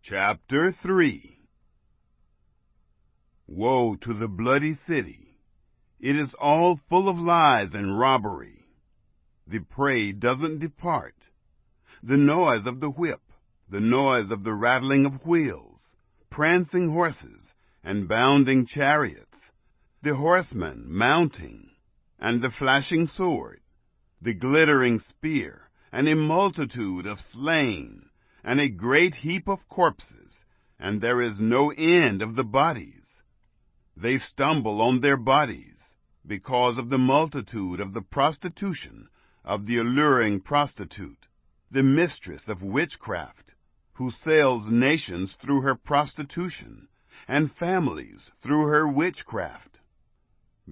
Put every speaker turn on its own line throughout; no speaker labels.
Chapter 3. Woe to the bloody city! It is all full of lies and robbery. The prey doesn't depart. The noise of the whip, the noise of the rattling of wheels, prancing horses and bounding chariots, the horseman mounting, and the flashing sword, the glittering spear, and a multitude of slain, and a great heap of corpses, and there is no end of the bodies. They stumble on their bodies, because of the multitude of the prostitution of the alluring prostitute, the mistress of witchcraft, who sells nations through her prostitution, and families through her witchcraft.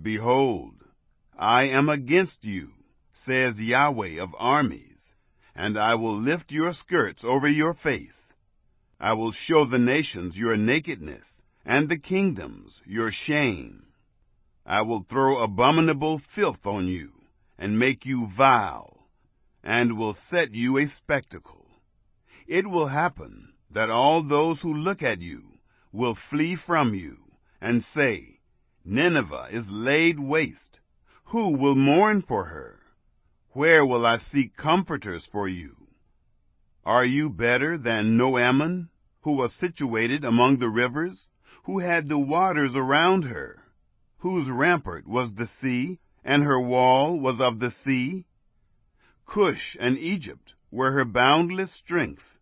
Behold, I am against you, says Yahweh of armies, and I will lift your skirts over your face. I will show the nations your nakedness, and the kingdoms your shame. I will throw abominable filth on you, and make you vile, and will set you a spectacle. It will happen that all those who look at you will flee from you, and say, Nineveh is laid waste. Who will mourn for her? Where will I seek comforters for you? Are you better than Nahum, who was situated among the rivers, who had the waters around her, whose rampart was the sea, and her wall was of the sea? Cush and Egypt were her boundless strength.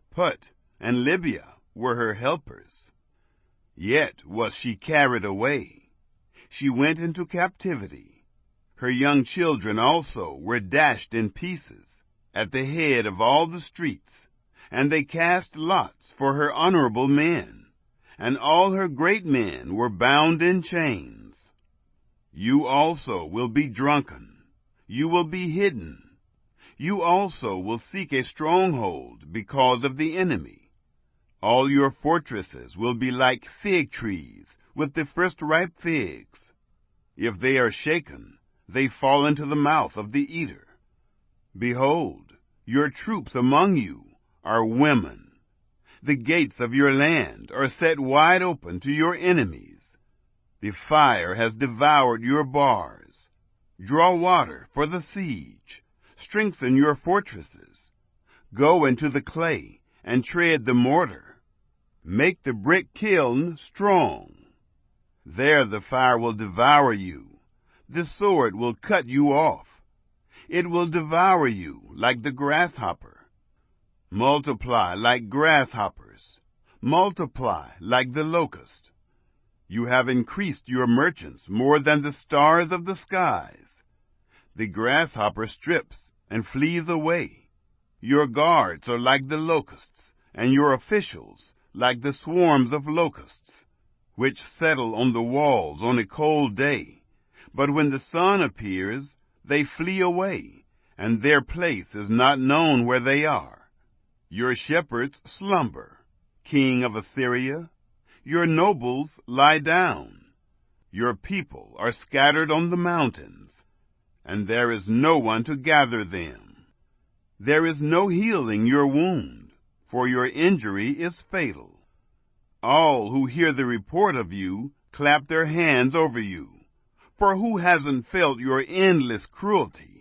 Put and Libya were her helpers. Yet was she carried away. She went into captivity. Her young children also were dashed in pieces at the head of all the streets, and they cast lots for her honorable men, and all her great men were bound in chains. You also will be drunken. You will be hidden. You also will seek a stronghold because of the enemy. All your fortresses will be like fig trees with the first ripe figs. If they are shaken, they fall into the mouth of the eater. Behold, your troops among you are women. The gates of your land are set wide open to your enemies. The fire has devoured your bars. Draw water for the siege. Strengthen your fortresses. Go into the clay and tread the mortar. Make the brick kiln strong. There the fire will devour you. The sword will cut you off. It will devour you like the grasshopper. Multiply like grasshoppers. Multiply like the locust. You have increased your merchants more than the stars of the skies. The grasshopper strips and flees away. Your guards are like the locusts, and your officials like the swarms of locusts, which settle on the walls on a cold day. But when the sun appears, they flee away, and their place is not known where they are. Your shepherds slumber, king of Assyria. Your nobles lie down. Your people are scattered on the mountains, and there is no one to gather them. There is no healing your wound, for your injury is fatal. All who hear the report of you clap their hands over you. For who hasn't felt your endless cruelty?